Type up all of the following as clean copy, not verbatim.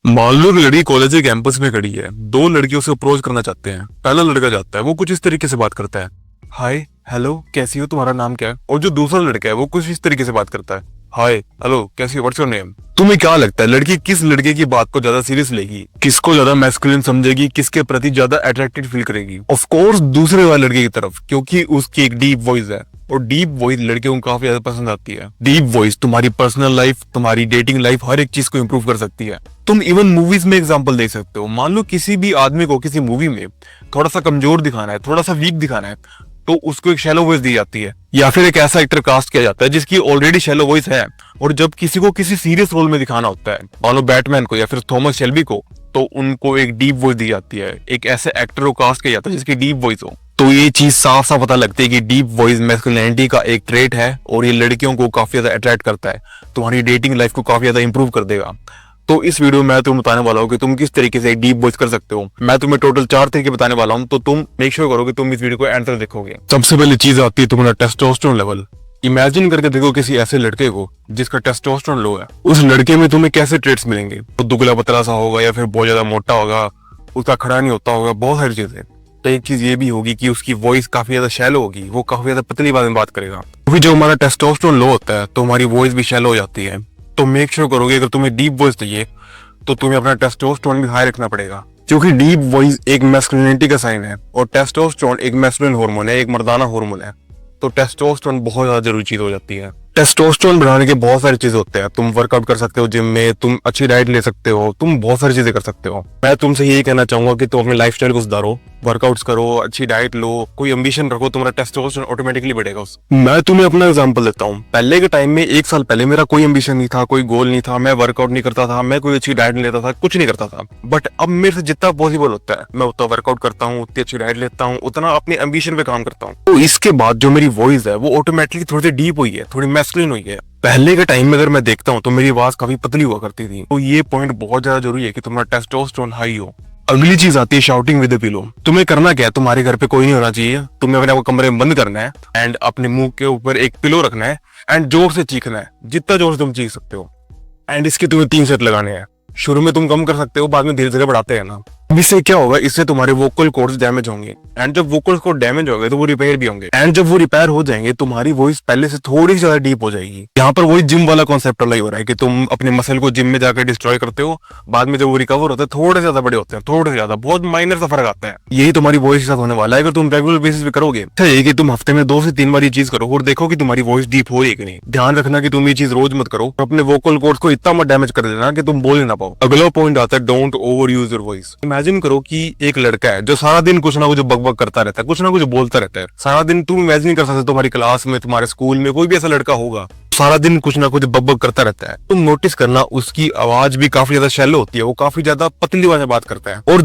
मान लो कि लड़की कॉलेज के कैंपस में खड़ी है, दो लड़कियों से अप्रोच करना चाहते हैं। पहला लड़का जाता है, वो कुछ इस तरीके से बात करता है, हाय हेलो कैसी हो, तुम्हारा नाम क्या है। और जो दूसरा लड़का है वो कुछ इस तरीके से बात करता है, हाय हेलो कैसी हो, व्हाट्स योर नेम। तुम्हें क्या लगता है लड़की किस लड़के की बात को ज्यादा सीरियस लेगी, किसको ज्यादा मैस्कुलिन समझेगी, किसके प्रति ज्यादा अट्रैक्टेड फील करेगी? ऑफ कोर्स दूसरे वाले लड़के की तरफ, क्योंकि उसकी एक डीप वॉइस है और डीप वॉइस लड़कियों को काफी ज्यादा पसंद आती है। डीप वॉइस तुम्हारी पर्सनल लाइफ, तुम्हारी डेटिंग लाइफ, हर एक चीज को इंप्रूव कर सकती है। तुम इवन मूवीज में एग्जांपल दे सकते हो। मान लो किसी भी आदमी को किसी मूवी में थोड़ा सा कमजोर दिखाना है, थोड़ा सा वीक दिखाना है, तो उसको एक शैलो वॉइस दी जाती है, या फिर एक ऐसा एक्टर कास्ट किया जाता है जिसकी ऑलरेडी शैलो वॉइस है। और जब किसी को किसी सीरियस रोल में दिखाना होता है, मान लो बैटमैन को या फिर थॉमस शेल्बी को, तो उनको एक डीप वॉइस दी जाती है, एक ऐसे एक्टर को कास्ट किया जाता है जिसकी डीप वॉइस हो। तो ये चीज साफ साफ पता लगती है कि डीप वॉइस मैस्कुलिनिटी का एक ट्रेट है और ये लड़कियों को काफी ज्यादा अट्रैक्ट करता है, तुम्हारी डेटिंग लाइफ को काफी ज्यादा इंप्रूव कर देगा। तो इस वीडियो में मैं तुम्हें बताने वाला हूँ कि तुम किस तरीके से डीप वॉइस कर सकते हो। मैं तुम्हें टोटल 4 तरीके बताने वाला हूँ, तो तुम मेक श्योर करो कि तुम इस वीडियो को एंड तक देखोगे। सबसे पहली चीज आती है तुम्हारा टेस्टोस्टेरोन लेवल। इमेजिन करके देखो किसी ऐसे लड़के को जिसका टेस्टोस्टेरोन लो है, उस लड़के में तुम्हें कैसे ट्रेट्स मिलेंगे। वो दुबला पतला सा होगा या फिर बहुत ज्यादा मोटा होगा, उसका खड़ा नहीं होता होगा, बहुत सारी चीजें। तो एक चीज ये भी होगी कि उसकी वॉइस काफी ज्यादा शैलो होगी, वो काफी ज्यादा पतली आवाज में बात करेगा। क्योंकि जो हमारा टेस्टोस्टेरोन लो होता है तो हमारी वॉइस भी शैलो हो जाती है। तो मेक श्योर करोगे अगर तुम्हें डीप वॉइस चाहिए तो तुम्हें अपना टेस्टोस्टेरोन भी हाई रखना पड़ेगा, क्योंकि डीप वॉइस एक मैस्कुलिनिटी का साइन है और टेस्टोस्टेरोन एक मैस्कुलिन हार्मोन है, एक मर्दाना हार्मोन है। तो टेस्टोस्टेरोन बहुत ज्यादा जरूरी चीज हो जाती है। टेस्टोस्टेरोन बढ़ाने के बहुत सारी चीजें होते हैं। तुम वर्कआउट कर सकते हो जिम में, तुम अच्छी डाइट ले सकते हो, तुम बहुत सारी चीजें कर सकते हो। मैं तुमसे यही कहना चाहूंगा कि तुम अपने लाइफस्टाइल को सुधारो, वर्कआउट्स करो, अच्छी डाइट लो, कोई एम्बिशन रखो, तुम्हारा टेस्टोस्टेरोन ऑटोमेटिकली बढ़ेगा। मैं तुम्हें अपना एग्जांपल देता हूँ। पहले के टाइम में 1 साल पहले मेरा कोई एम्बिशन नहीं था, कोई गोल नहीं था, मैं वर्कआउट नहीं करता था, मैं कोई अच्छी डाइट नहीं लेता था, कुछ नहीं करता था। बट अब मेरे से जितना पॉसिबल होता है मैं उतना वर्कआउट करता हूँ, उतनी अच्छी डाइट लेता हूँ, उतना अपने एम्बिशन पे काम करता हूँ। तो इसके बाद जो मेरी वॉइस है वो ऑटोमेटिकली थोड़ी सी डीप हुई है, थोड़ी मैस्कुलिन हुई है। पहले के टाइम में अगर मैं देखता हूँ तो मेरी आवाज काफी पतली हुआ करती थी। तो ये पॉइंट बहुत ज्यादा जरूरी है कि तुम्हारा टेस्टोस्टेरोन हाई हो। अगली चीज आती है शाउटिंग विद अ पिलो। तुम्हें करना क्या है, तुम्हारे घर पे कोई नहीं होना चाहिए, तुम्हें अपने आप को कमरे में बंद करना है एंड अपने मुंह के ऊपर एक पिलो रखना है एंड जोर से चीखना है, जितना जोर से तुम चीख सकते हो। एंड इसके तुम्हें 3 सेट लगाने हैं। शुरू में तुम कम कर सकते हो, बाद में धीरे धीरे बढ़ाते हैं ना। अब इससे क्या होगा, इससे तुम्हारे वोकल कॉर्ड्स डैमेज होंगे एंड जब वोकल कॉर्ड डैमेज होंगे तो वो रिपेयर भी होंगे एंड जब वो रिपेयर हो जाएंगे तुम्हारी वॉइस पहले से थोड़ी सी ज्यादा डीप हो जाएगी। यहाँ पर वही जिम वाला कॉन्सेप्ट अप्लाई हो रहा है कि तुम अपने मसल को जिम में जाकर डिस्ट्रॉय करते हो, बाद में जब वो रिकवर होता है थोड़े से ज्यादा बड़े होते हैं, थोड़े से ज्यादा, बहुत माइनर सा फर्क आता है। यही तुम्हारी वॉइस के साथ होने वाला है अगर तुम रेगुलर बेसिस पे करोगे। अच्छा ये कि तुम हफ्ते में 2 से 3 बार ये चीज करो और देखो कि तुम्हारी वॉइस डीप हो रही है कि नहीं। ध्यान रखना कि तुम ये चीज रोज मत करो, अपने वोकल कॉर्ड्स को इतना मत डैमेज कर देना कि तुम बोल ही ना पाओ। अगला पॉइंट आता है don't over use your voice. Imagine करो कि एक लड़का है जो सारा दिन कुछ ना कुछ बकबक करता रहता है, कुछ ना कुछ बोलता रहता है सारा दिन। तुम इमेजिन कर सकते हो तुम्हारी क्लास में, तुम्हारे स्कूल में कोई भी ऐसा लड़का होगा सारा दिन कुछ ना कुछ बकबक करता रहता है। तुम नोटिस करना उसकी आवाज भी काफी ज्यादा शैलो होती है, वो काफी ज्यादा पतली आवाज में बात करता है। और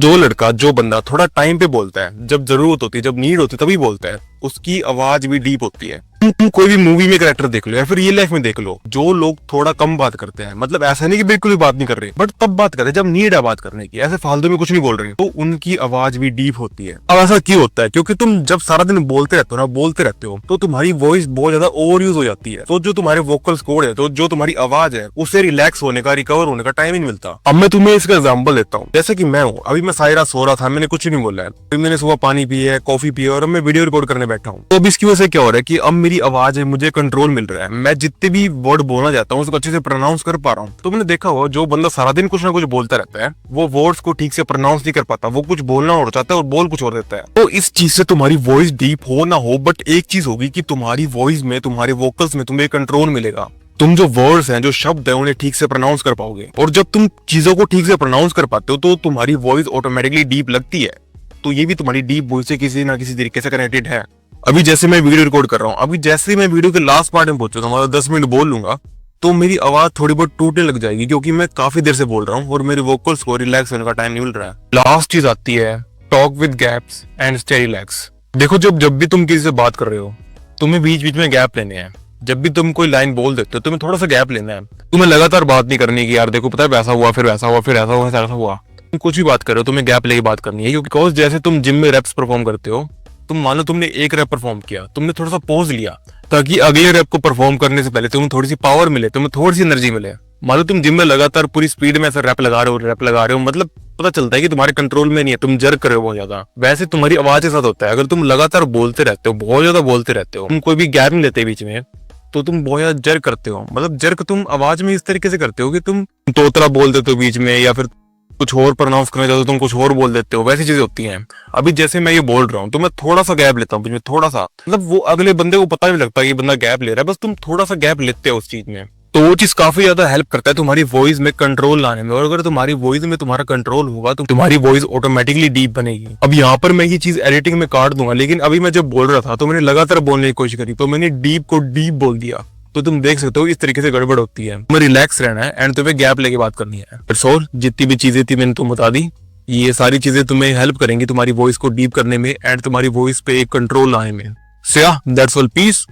जो बंदा थोड़ा टाइम पे बोलता है, जब जरूरत होती है, जब नीड होती है तभी बोलता है, उसकी आवाज भी डीप होती है। तुम कोई भी मूवी में कैरेक्टर देख लो या फिर रियल लाइफ में देख लो, जो लोग थोड़ा कम बात करते हैं, मतलब ऐसा नहीं कि बिल्कुल भी बात नहीं कर रहे, बट तब बात कर रहे जब नीड है बात करने की, ऐसे फालतू में कुछ नहीं बोल रहे, तो उनकी आवाज भी डीप होती है। अब ऐसा क्यों होता है, क्योंकि तुम जब सारा दिन बोलते रहते हो ना, बोलते रहते हो, तो तुम्हारी वॉइस बहुत ज्यादा ओवर यूज हो जाती है। तो जो तुम्हारे वोकल कोड है, तो जो तुम्हारी आवाज है, उससे रिलैक्स होने का, रिकवर होने का टाइम ही नहीं मिलता। अब मैं तुम्हें इसका एग्जाम्पल देता हूँ। जैसे कि मैं हूँ, अभी मैं सायरा सो रहा था, मैंने कुछ नहीं बोला है, मैंने सुबह पानी पिया है, कॉफी पिया और अब मैं वीडियो रिकॉर्ड करने बैठा हूँ। तो अब इसकी वजह से क्या हो रहा है कि अब मेरी आवाज है, मुझे कंट्रोल मिल रहा है, मैं जितने भी वर्ड बोलना चाहता हूँ उसको अच्छे से प्रोनाउंस कर पा रहा हूँ। तो मैंने देखा हुआ जो बंदा सारा दिन कुछ ना कुछ बोलता रहता है वो वर्ड्स को ठीक से प्रोनाउंस नहीं कर पाता, वो कुछ बोलना और चाहता है और बोल कुछ और देता है। तो इस चीज से तुम्हारी वॉइस डीप हो ना हो, बट एक चीज होगी कि तुम्हारी वॉइस में, तुम्हारे वोकल्स में तुम्हें कंट्रोल मिलेगा। तुम जो वर्ड्स हैं, जो शब्द है, उन्हें ठीक से प्रोनाउंस कर पाओगे। और जब तुम चीजों को ठीक से प्रोनाउंस कर पाते हो तो तुम्हारी वॉइस ऑटोमेटिकली डीप लगती है। तो ये भी तुम्हारी डीप वॉइस से किसी ना किसी तरीके से कनेक्टेड है। अभी जैसे मैं वीडियो रिकॉर्ड कर रहा हूँ, अभी जैसे मैं वीडियो के लास्ट पार्ट में पहुंचूंगा, मतलब 10 मिनट बोल लूंगा, तो मेरी आवाज थोड़ी बहुत टूटने लग जाएगी, क्योंकि मैं काफी देर से बोल रहा हूँ और मेरे वोकल्स को रिलैक्स होने का टाइम नहीं मिल रहा है। लास्ट चीज आती है talk with gaps and stay relax. देखो जब भी तुम किसी से बात कर रहे हो, तुम्हें बीच बीच में गैप लेने हैं। जब भी तुम कोई लाइन बोल देते हो तुम्हें थोड़ा सा गैप लेना है। तुम्हें लगातार बात नहीं करनी कि यार देखो पता है वैसा हुआ, फिर वैसा हुआ, फिर ऐसा हुआ, ऐसा हुआ। तुम कुछ भी बात कर रहे हो, तुम्हें गैप लेके बात करनी है। क्योंकि जैसे तुम जिम में रेप्स परफॉर्म करते हो, तुम मान लो तुमने एक रैप परफॉर्म किया, तुमने थोड़ा सा पॉज लिया ताकि अगले रैप को परफॉर्म करने से पहले तुम्हें थोड़ी सी पावर मिले, तुम्हें थोड़ी सी एनर्जी मिले। मान लो तुम जिम में लगातार पूरी स्पीड में ऐसा रैप लगा रहे हो, मतलब पता चलता है कि तुम्हारे कंट्रोल में नहीं है, तुम जर्क कर रहे हो बहुत ज्यादा। वैसे तुम्हारी आवाज के साथ होता है, अगर तुम लगातार बोलते रहते हो, बहुत ज्यादा बोलते रहते हो, तुम कोई भी गैप नहीं लेते बीच में, तो तुम बहुत ज्यादा जर्क करते हो। मतलब जर्क तुम आवाज में इस तरीके से करते हो कि तुम तोतला बोल देते हो बीच में, या फिर कुछ और प्रोनाउंस करना चाहते हो तुम कुछ और बोल देते हो, वैसी चीजें होती हैं। अभी जैसे मैं ये बोल रहा हूँ तो मैं थोड़ा सा गैप लेता हूँ बीच में, थोड़ा सा, मतलब वो अगले बंदे को पता नहीं लगता कि बंदा गैप ले रहा है, बस तुम थोड़ा सा गैप लेते हो उस चीज में। तो वो चीज काफी ज्यादा हेल्प करता है तुम्हारी वॉइस में कंट्रोल लाने में। और अगर तुम्हारी वॉइस में तुम्हारा कंट्रोल होगा तो तुम्हारी वॉइस ऑटोमेटिकली डीप बनेगी। अब यहाँ पर मैं ये चीज एडिटिंग में काट दूंगा, लेकिन अभी मैं जब बोल रहा था तो मैंने लगातार बोलने की कोशिश करी, तो मैंने डीप को डीप बोल दिया। तो तुम देख सकते हो इस तरीके से गड़बड़ होती है। तुम्हें रिलैक्स रहना है एंड तुम्हें गैप लेके बात करनी है। और जितनी भी चीजें थी मैंने तुम्हें बता दी, ये सारी चीजें तुम्हें हेल्प करेंगी तुम्हारी वॉइस को डीप करने में एंड तुम्हारी वॉइस पे एक कंट्रोल लाने में। सो या दैट्स ऑल, पीस।